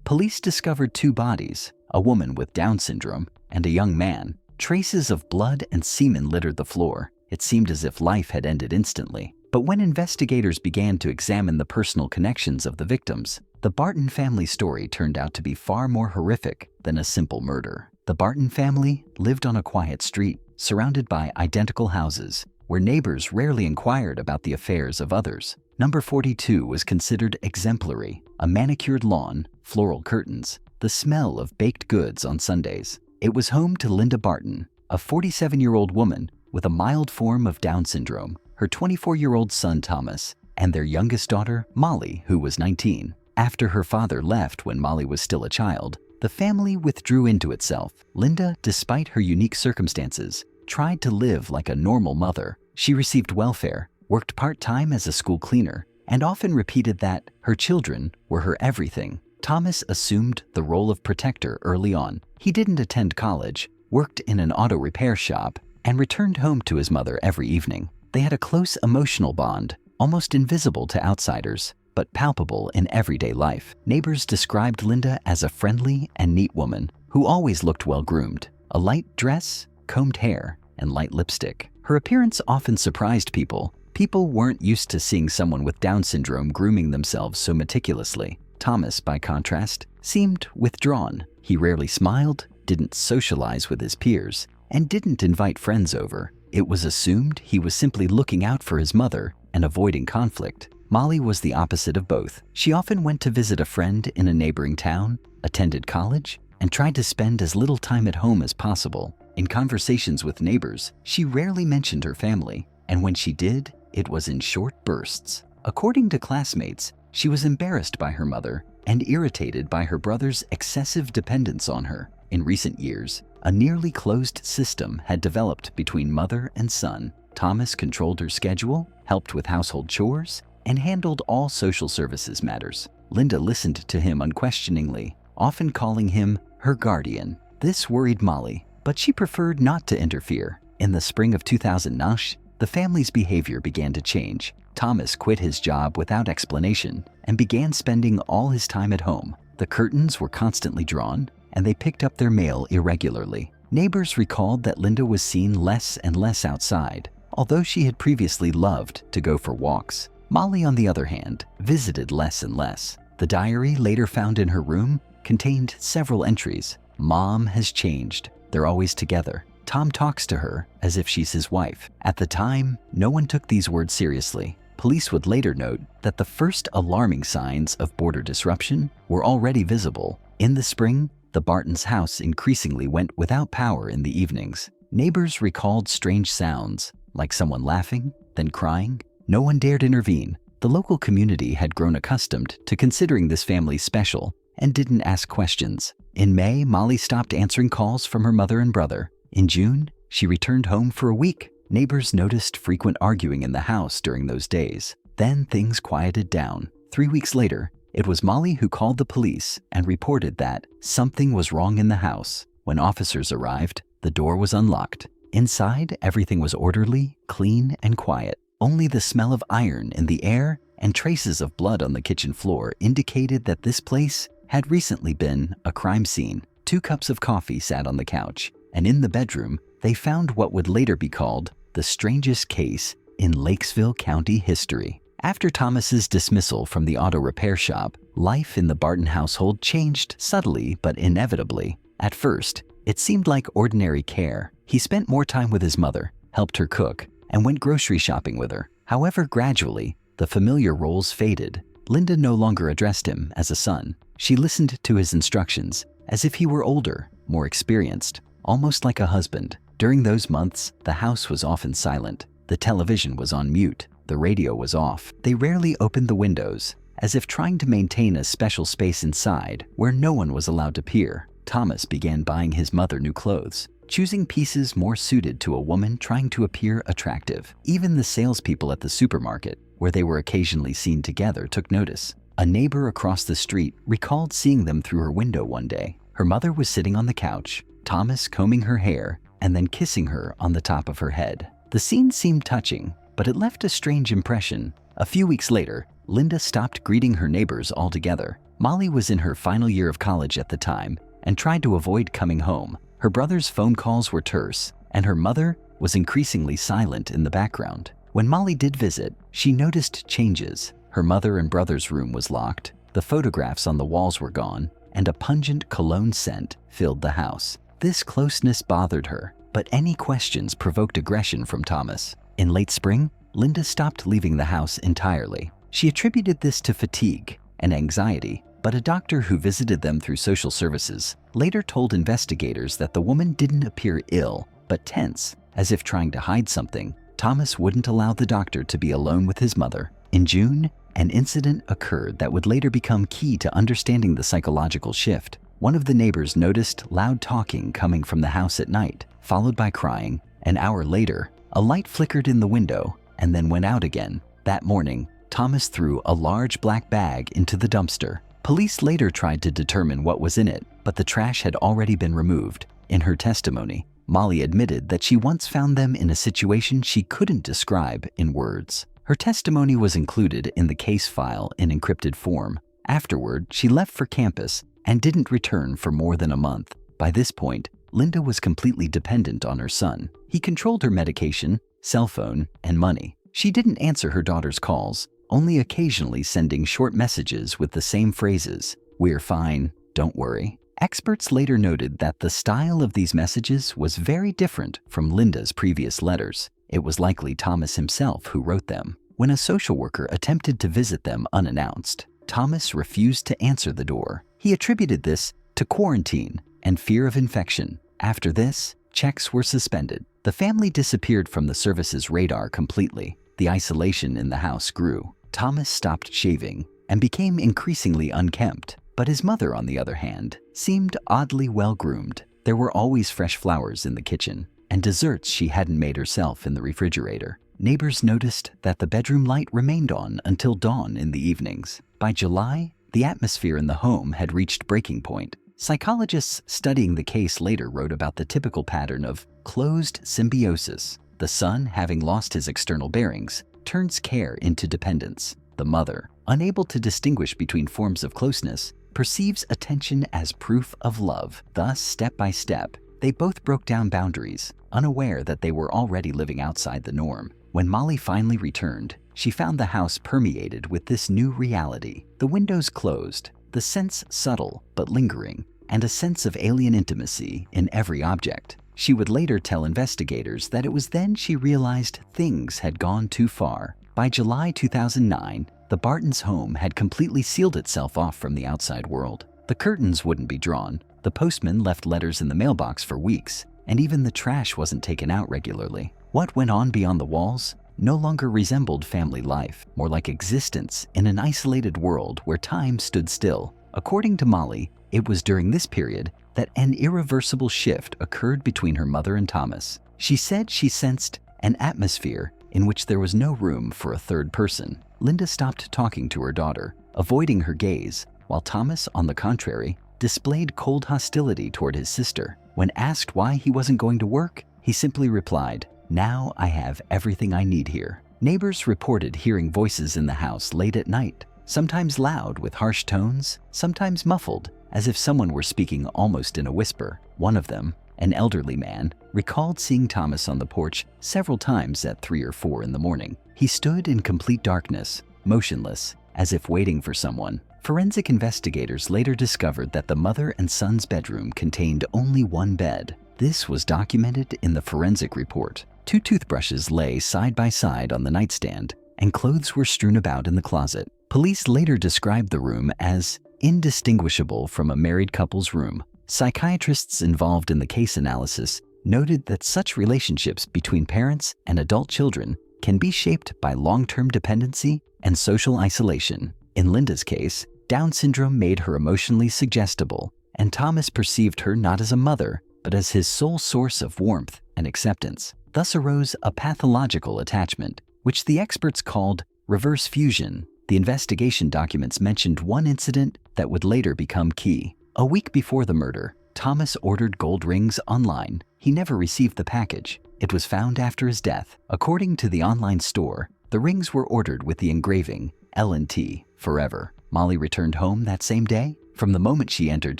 Police discovered two bodies, a woman with Down syndrome and a young man. Traces of blood and semen littered the floor. It seemed as if life had ended instantly. But when investigators began to examine the personal connections of the victims, the Barton family story turned out to be far more horrific than a simple murder. The Barton family lived on a quiet street, surrounded by identical houses, where neighbors rarely inquired about the affairs of others. Number 42 was considered exemplary: a manicured lawn, floral curtains, the smell of baked goods on Sundays. It was home to Linda Barton, a 47-year-old woman with a mild form of Down syndrome, her 24-year-old son Thomas, and their youngest daughter Molly, who was 19. After her father left when Molly was still a child, the family withdrew into itself. Linda, despite her unique circumstances, tried to live like a normal mother. She received welfare, worked part-time as a school cleaner, and often repeated that her children were her everything. Thomas assumed the role of protector early on. He didn't attend college, worked in an auto repair shop, and returned home to his mother every evening. They had a close emotional bond, almost invisible to outsiders, but palpable in everyday life. Neighbors described Linda as a friendly and neat woman who always looked well-groomed. A light dress, combed hair, and light lipstick. Her appearance often surprised people. People weren't used to seeing someone with Down syndrome grooming themselves so meticulously. Thomas, by contrast, seemed withdrawn. He rarely smiled, didn't socialize with his peers, and didn't invite friends over. It was assumed he was simply looking out for his mother and avoiding conflict. Molly was the opposite of both. She often went to visit a friend in a neighboring town, attended college, and tried to spend as little time at home as possible. In conversations with neighbors, she rarely mentioned her family, and when she did, it was in short bursts. According to classmates, she was embarrassed by her mother and irritated by her brother's excessive dependence on her. In recent years, a nearly closed system had developed between mother and son. Thomas controlled her schedule, helped with household chores, and handled all social services matters. Linda listened to him unquestioningly, often calling him her guardian. This worried Molly, but she preferred not to interfere. In the spring of 2009, the family's behavior began to change. Thomas quit his job without explanation and began spending all his time at home. The curtains were constantly drawn, and they picked up their mail irregularly. Neighbors recalled that Linda was seen less and less outside, although she had previously loved to go for walks. Molly, on the other hand, visited less and less. The diary later found in her room contained several entries. Mom has changed. They're always together. Tom talks to her as if she's his wife. At the time, no one took these words seriously. Police would later note that the first alarming signs of border disruption were already visible. In the spring, the Bartons' house increasingly went without power in the evenings. Neighbors recalled strange sounds, like someone laughing, then crying. No one dared intervene. The local community had grown accustomed to considering this family special and didn't ask questions. In May, Molly stopped answering calls from her mother and brother. In June, she returned home for a week. Neighbors noticed frequent arguing in the house during those days. Then things quieted down. 3 weeks later, it was Molly who called the police and reported that something was wrong in the house. When officers arrived, the door was unlocked. Inside, everything was orderly, clean, and quiet. Only the smell of iron in the air and traces of blood on the kitchen floor indicated that this place had recently been a crime scene. 2 cups of coffee sat on the couch, and in the bedroom, they found what would later be called the strangest case in Lakesville County history. After Thomas's dismissal from the auto repair shop, life in the Barton household changed subtly but inevitably. At first, it seemed like ordinary care. He spent more time with his mother, helped her cook, and went grocery shopping with her. However, gradually, the familiar roles faded. Linda no longer addressed him as a son. She listened to his instructions as if he were older, more experienced, almost like a husband. During those months, the house was often silent. The television was on mute. The radio was off. They rarely opened the windows, as if trying to maintain a special space inside where no one was allowed to peer. Thomas began buying his mother new clothes, choosing pieces more suited to a woman trying to appear attractive. Even the salespeople at the supermarket, where they were occasionally seen together, took notice. A neighbor across the street recalled seeing them through her window one day. Her mother was sitting on the couch, Thomas combing her hair and then kissing her on the top of her head. The scene seemed touching, but it left a strange impression. A few weeks later, Linda stopped greeting her neighbors altogether. Molly was in her final year of college at the time and tried to avoid coming home. Her brother's phone calls were terse, and her mother was increasingly silent in the background. When Molly did visit, she noticed changes. Her mother and brother's room was locked, the photographs on the walls were gone, and a pungent cologne scent filled the house. This closeness bothered her, but any questions provoked aggression from Thomas. In late spring, Linda stopped leaving the house entirely. She attributed this to fatigue and anxiety, but a doctor who visited them through social services later told investigators that the woman didn't appear ill, but tense, as if trying to hide something. Thomas wouldn't allow the doctor to be alone with his mother. In June, an incident occurred that would later become key to understanding the psychological shift. One of the neighbors noticed loud talking coming from the house at night, followed by crying. An hour later, a light flickered in the window and then went out again. That morning, Thomas threw a large black bag into the dumpster. Police later tried to determine what was in it, but the trash had already been removed. In her testimony, Molly admitted that she once found them in a situation she couldn't describe in words. Her testimony was included in the case file in encrypted form. Afterward, she left for campus and didn't return for more than a month. By this point, Linda was completely dependent on her son. He controlled her medication, cell phone, and money. She didn't answer her daughter's calls, only occasionally sending short messages with the same phrases, "We're fine, don't worry." Experts later noted that the style of these messages was very different from Linda's previous letters. It was likely Thomas himself who wrote them. When a social worker attempted to visit them unannounced, Thomas refused to answer the door. He attributed this to quarantine and fear of infection. After this, checks were suspended. The family disappeared from the service's radar completely. The isolation in the house grew. Thomas stopped shaving and became increasingly unkempt. But his mother, on the other hand, seemed oddly well-groomed. There were always fresh flowers in the kitchen, and desserts she hadn't made herself in the refrigerator. Neighbors noticed that the bedroom light remained on until dawn in the evenings. By July, the atmosphere in the home had reached breaking point. Psychologists studying the case later wrote about the typical pattern of closed symbiosis. The son, having lost his external bearings, turns care into dependence. The mother, unable to distinguish between forms of closeness, perceives attention as proof of love. Thus, step by step, they both broke down boundaries, unaware that they were already living outside the norm. When Molly finally returned, she found the house permeated with this new reality. The windows closed, the sense subtle but lingering, and a sense of alien intimacy in every object. She would later tell investigators that it was then she realized things had gone too far. By July 2009, the Bartons' home had completely sealed itself off from the outside world. The curtains wouldn't be drawn, the postman left letters in the mailbox for weeks, and even the trash wasn't taken out regularly. What went on beyond the walls no longer resembled family life, more like existence in an isolated world where time stood still. According to Molly, it was during this period that an irreversible shift occurred between her mother and Thomas. She said she sensed an atmosphere in which there was no room for a third person. Linda stopped talking to her daughter, avoiding her gaze, while Thomas, on the contrary, displayed cold hostility toward his sister. When asked why he wasn't going to work, he simply replied, "Now I have everything I need here." Neighbors reported hearing voices in the house late at night, sometimes loud with harsh tones, sometimes muffled, as if someone were speaking almost in a whisper. One of them, an elderly man, recalled seeing Thomas on the porch several times at 3 or 4 in the morning. He stood in complete darkness, motionless, as if waiting for someone. Forensic investigators later discovered that the mother and son's bedroom contained only one bed. This was documented in the forensic report. 2 toothbrushes lay side by side on the nightstand, and clothes were strewn about in the closet. Police later described the room as indistinguishable from a married couple's room. Psychiatrists involved in the case analysis noted that such relationships between parents and adult children can be shaped by long-term dependency and social isolation. In Linda's case, Down syndrome made her emotionally suggestible, and Thomas perceived her not as a mother, but as his sole source of warmth and acceptance. Thus arose a pathological attachment, which the experts called reverse fusion. The investigation documents mentioned one incident that would later become key. A week before the murder, Thomas ordered gold rings online. He never received the package. It was found after his death. According to the online store, the rings were ordered with the engraving L&T, forever. Molly returned home that same day. From the moment she entered,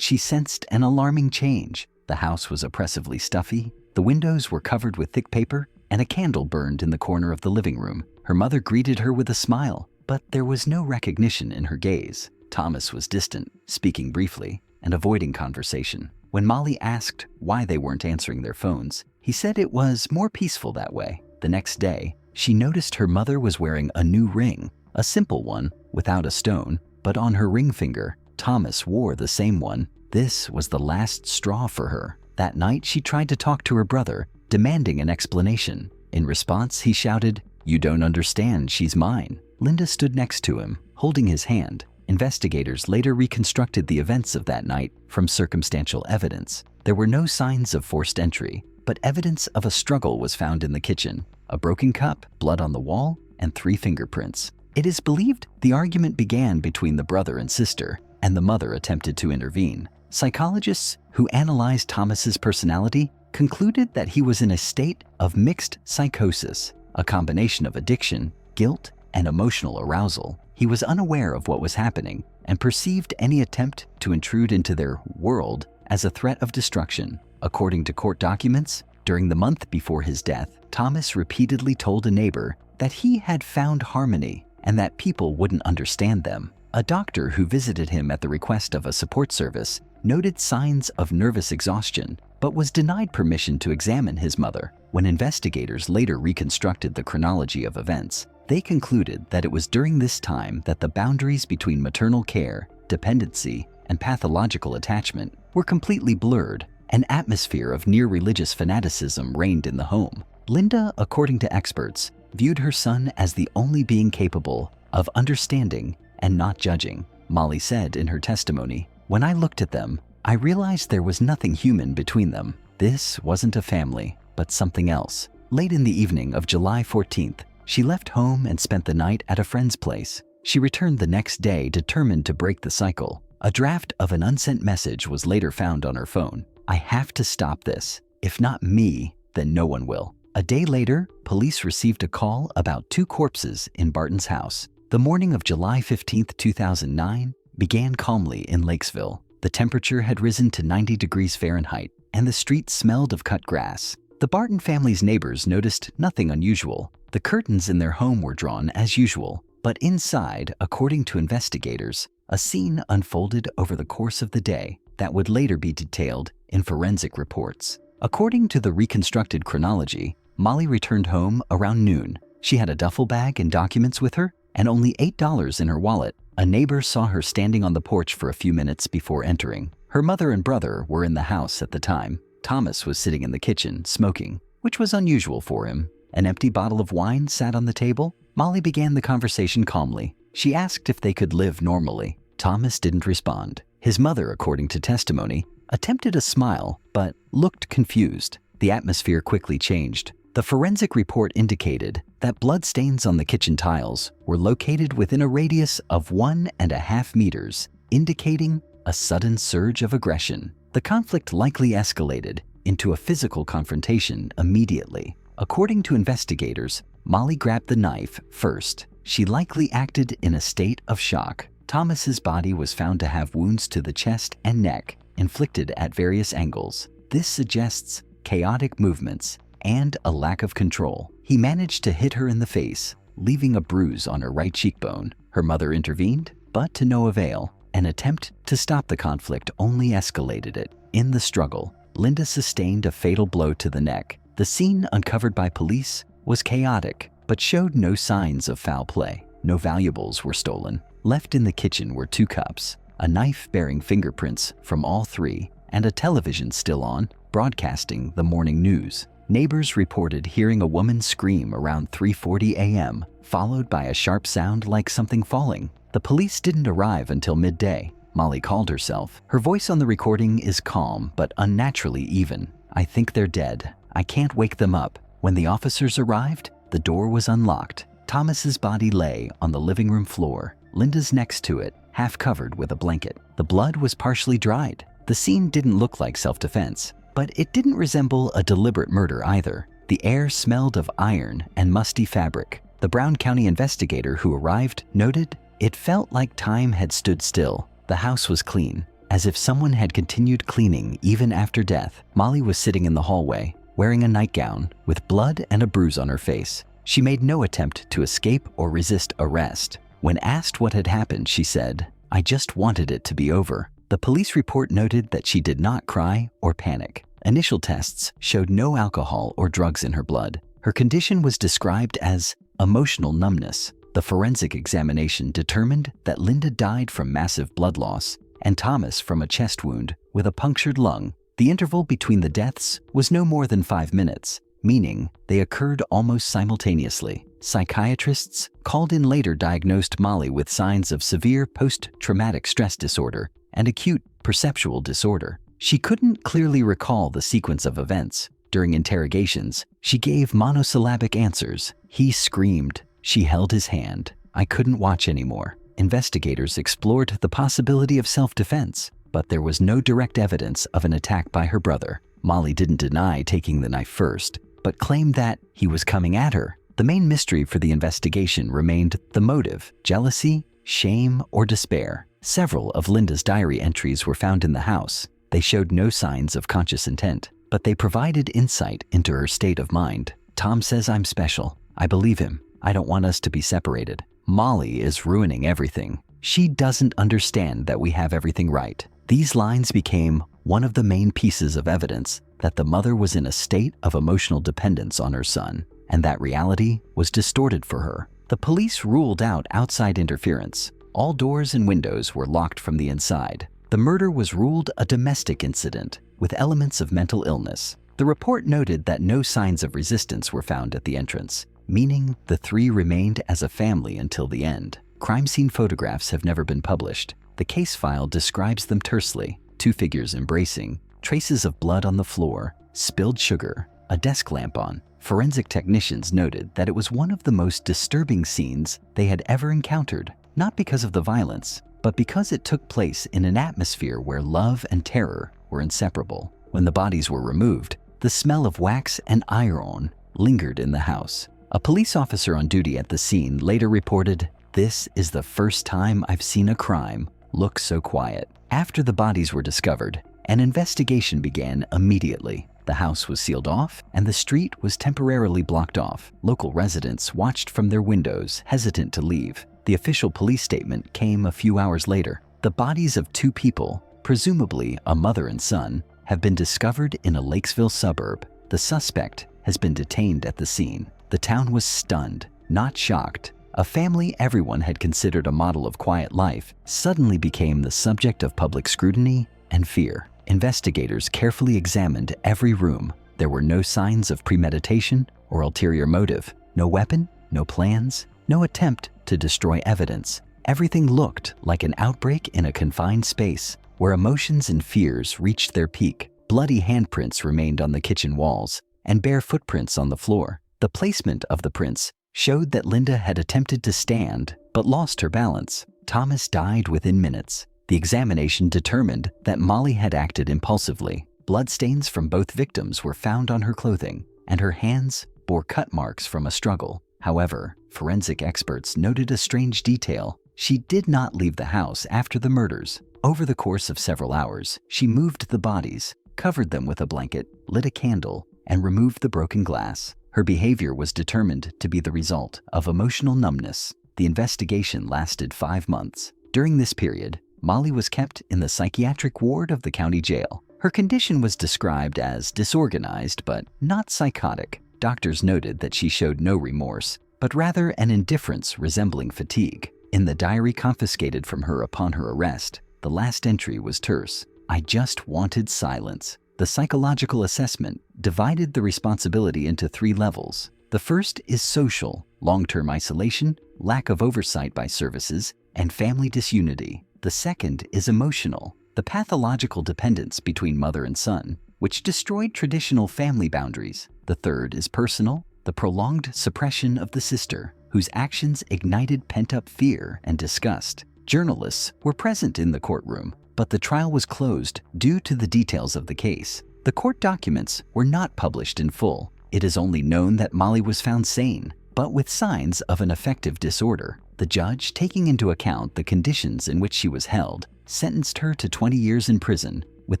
she sensed an alarming change. The house was oppressively stuffy, the windows were covered with thick paper, and a candle burned in the corner of the living room. Her mother greeted her with a smile, but there was no recognition in her gaze. Thomas was distant, speaking briefly and avoiding conversation. When Molly asked why they weren't answering their phones, he said it was more peaceful that way. The next day, she noticed her mother was wearing a new ring, a simple one without a stone, but on her ring finger, Thomas wore the same one. This was the last straw for her. That night, she tried to talk to her brother, demanding an explanation. In response, he shouted, "You don't understand, she's mine." Linda stood next to him, holding his hand. Investigators later reconstructed the events of that night from circumstantial evidence. There were no signs of forced entry, but evidence of a struggle was found in the kitchen: a broken cup, blood on the wall, and 3 fingerprints. It is believed the argument began between the brother and sister, and the mother attempted to intervene. Psychologists who analyzed Thomas's personality concluded that he was in a state of mixed psychosis, a combination of addiction, guilt, and emotional arousal. He was unaware of what was happening and perceived any attempt to intrude into their world as a threat of destruction. According to court documents, during the month before his death, Thomas repeatedly told a neighbor that he had found harmony and that people wouldn't understand them. A doctor who visited him at the request of a support service noted signs of nervous exhaustion, but was denied permission to examine his mother. When investigators later reconstructed the chronology of events, they concluded that it was during this time that the boundaries between maternal care, dependency, and pathological attachment were completely blurred. An atmosphere of near-religious fanaticism reigned in the home. Linda, according to experts, viewed her son as the only being capable of understanding and not judging. Molly said in her testimony, "When I looked at them, I realized there was nothing human between them. This wasn't a family, but something else." Late in the evening of July 14th, she left home and spent the night at a friend's place. She returned the next day determined to break the cycle. A draft of an unsent message was later found on her phone. "I have to stop this. If not me, then no one will." A day later, police received a call about 2 corpses in Barton's house. The morning of July 15th, 2009 began calmly in Lakesville. The temperature had risen to 90 degrees Fahrenheit, and the street smelled of cut grass. The Barton family's neighbors noticed nothing unusual. The curtains in their home were drawn as usual, but inside, according to investigators, a scene unfolded over the course of the day that would later be detailed in forensic reports. According to the reconstructed chronology, Molly returned home around noon. She had a duffel bag and documents with her, and only $8 in her wallet. A neighbor saw her standing on the porch for a few minutes before entering. Her mother and brother were in the house at the time. Thomas was sitting in the kitchen, smoking, which was unusual for him. An empty bottle of wine sat on the table. Molly began the conversation calmly. She asked if they could live normally. Thomas didn't respond. His mother, according to testimony, attempted a smile, but looked confused. The atmosphere quickly changed. The forensic report indicated that bloodstains on the kitchen tiles were located within a radius of 1.5 meters, indicating a sudden surge of aggression. The conflict likely escalated into a physical confrontation immediately. According to investigators, Molly grabbed the knife first. She likely acted in a state of shock. Thomas's body was found to have wounds to the chest and neck, inflicted at various angles. This suggests chaotic movements and a lack of control. He managed to hit her in the face, leaving a bruise on her right cheekbone. Her mother intervened, but to no avail. An attempt to stop the conflict only escalated it. In the struggle, Linda sustained a fatal blow to the neck. The scene uncovered by police was chaotic, but showed no signs of foul play. No valuables were stolen. Left in the kitchen were 2 cups, a knife bearing fingerprints from all 3, and a television still on, broadcasting the morning news. Neighbors reported hearing a woman scream around 3:40 a.m., followed by a sharp sound like something falling. The police didn't arrive until midday. Molly called herself. Her voice on the recording is calm but unnaturally even. "I think they're dead. I can't wake them up." When the officers arrived, the door was unlocked. Thomas's body lay on the living room floor, Linda's next to it, half covered with a blanket. The blood was partially dried. The scene didn't look like self-defense, but it didn't resemble a deliberate murder either. The air smelled of iron and musty fabric. The Brown County investigator who arrived noted It felt like time had stood still. The house was clean, as if someone had continued cleaning even after death. Molly was sitting in the hallway, wearing a nightgown, with blood and a bruise on her face. She made no attempt to escape or resist arrest. When asked what had happened, she said, "I just wanted it to be over." The police report noted that she did not cry or panic. Initial tests showed no alcohol or drugs in her blood. Her condition was described as emotional numbness. The forensic examination determined that Linda died from massive blood loss and Thomas from a chest wound with a punctured lung. The interval between the deaths was no more than 5 minutes, meaning they occurred almost simultaneously. Psychiatrists called in later diagnosed Molly with signs of severe post-traumatic stress disorder and acute perceptual disorder. She couldn't clearly recall the sequence of events. During interrogations, she gave monosyllabic answers. He screamed. She held his hand. I couldn't watch anymore. Investigators explored the possibility of self-defense, but there was no direct evidence of an attack by her brother. Molly didn't deny taking the knife first, but claimed that he was coming at her. The main mystery for the investigation remained the motive: jealousy, shame, or despair. Several of Linda's diary entries were found in the house. They showed no signs of conscious intent, but they provided insight into her state of mind. Tom says I'm special. I believe him. I don't want us to be separated. Molly is ruining everything. She doesn't understand that we have everything right. These lines became one of the main pieces of evidence that the mother was in a state of emotional dependence on her son, and that reality was distorted for her. The police ruled out outside interference. All doors and windows were locked from the inside. The murder was ruled a domestic incident with elements of mental illness. The report noted that no signs of resistance were found at the entrance, meaning the three remained as a family until the end. Crime scene photographs have never been published. The case file describes them tersely: 2 figures embracing, traces of blood on the floor, spilled sugar, a desk lamp on. Forensic technicians noted that it was one of the most disturbing scenes they had ever encountered, not because of the violence, but because it took place in an atmosphere where love and terror were inseparable. When the bodies were removed, the smell of wax and iron lingered in the house. A police officer on duty at the scene later reported, "This is the first time I've seen a crime look so quiet." After the bodies were discovered, an investigation began immediately. The house was sealed off and the street was temporarily blocked off. Local residents watched from their windows, hesitant to leave. The official police statement came a few hours later. The bodies of 2 people, presumably a mother and son, have been discovered in a Lakesville suburb. The suspect has been detained at the scene. The town was stunned, not shocked. A family everyone had considered a model of quiet life suddenly became the subject of public scrutiny and fear. Investigators carefully examined every room. There were no signs of premeditation or ulterior motive. No weapon, no plans, no attempt to destroy evidence. Everything looked like an outbreak in a confined space where emotions and fears reached their peak. Bloody handprints remained on the kitchen walls and bare footprints on the floor. The placement of the prints showed that Linda had attempted to stand but lost her balance. Thomas died within minutes. The examination determined that Molly had acted impulsively. Bloodstains from both victims were found on her clothing, and her hands bore cut marks from a struggle. However, forensic experts noted a strange detail. She did not leave the house after the murders. Over the course of several hours, she moved the bodies, covered them with a blanket, lit a candle, and removed the broken glass. Her behavior was determined to be the result of emotional numbness. The investigation lasted 5 months. During this period, Molly was kept in the psychiatric ward of the county jail. Her condition was described as disorganized but not psychotic. Doctors noted that she showed no remorse, but rather an indifference resembling fatigue. In the diary confiscated from her upon her arrest, the last entry was terse: "I just wanted silence." The psychological assessment divided the responsibility into 3 levels. The first is social: long-term isolation, lack of oversight by services, and family disunity. The second is emotional: the pathological dependence between mother and son, which destroyed traditional family boundaries. The third is personal: the prolonged suppression of the sister, whose actions ignited pent-up fear and disgust. Journalists were present in the courtroom, but the trial was closed due to the details of the case. The court documents were not published in full. It is only known that Molly was found sane, but with signs of an affective disorder. The judge, taking into account the conditions in which she was held, sentenced her to 20 years in prison with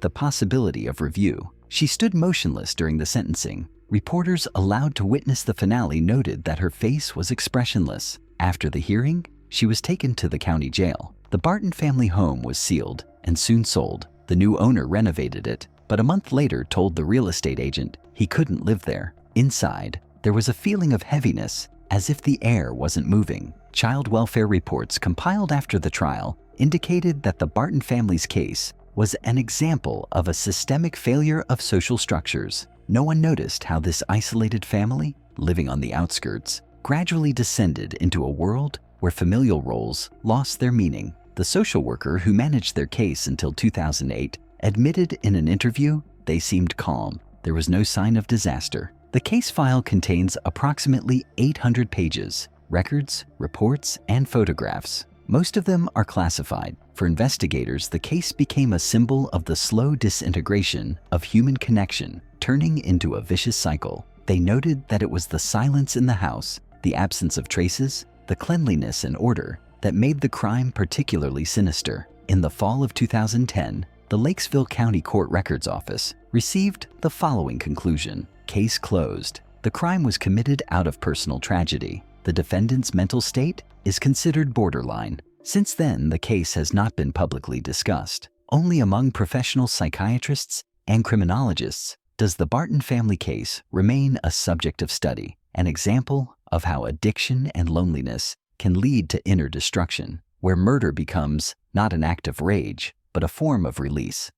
the possibility of review. She stood motionless during the sentencing. Reporters allowed to witness the finale noted that her face was expressionless. After the hearing, she was taken to the county jail. The Barton family home was sealed and soon sold. The new owner renovated it, but a month later told the real estate agent he couldn't live there. Inside, there was a feeling of heaviness, as if the air wasn't moving. Child welfare reports compiled after the trial indicated that the Barton family's case was an example of a systemic failure of social structures. No one noticed how this isolated family, living on the outskirts, gradually descended into a world where familial roles lost their meaning. The social worker who managed their case until 2008 admitted in an interview they seemed calm. There was no sign of disaster. The case file contains approximately 800 pages, records, reports, and photographs. Most of them are classified. For investigators, the case became a symbol of the slow disintegration of human connection, turning into a vicious cycle. They noted that it was the silence in the house, the absence of traces, the cleanliness and order that made the crime particularly sinister. In the fall of 2010, the Lakesville County Court Records Office received the following conclusion: case closed. The crime was committed out of personal tragedy. The defendant's mental state is considered borderline. Since then, the case has not been publicly discussed. Only among professional psychiatrists and criminologists does the Barton family case remain a subject of study, an example of how addiction and loneliness can lead to inner destruction, where murder becomes not an act of rage, but a form of release.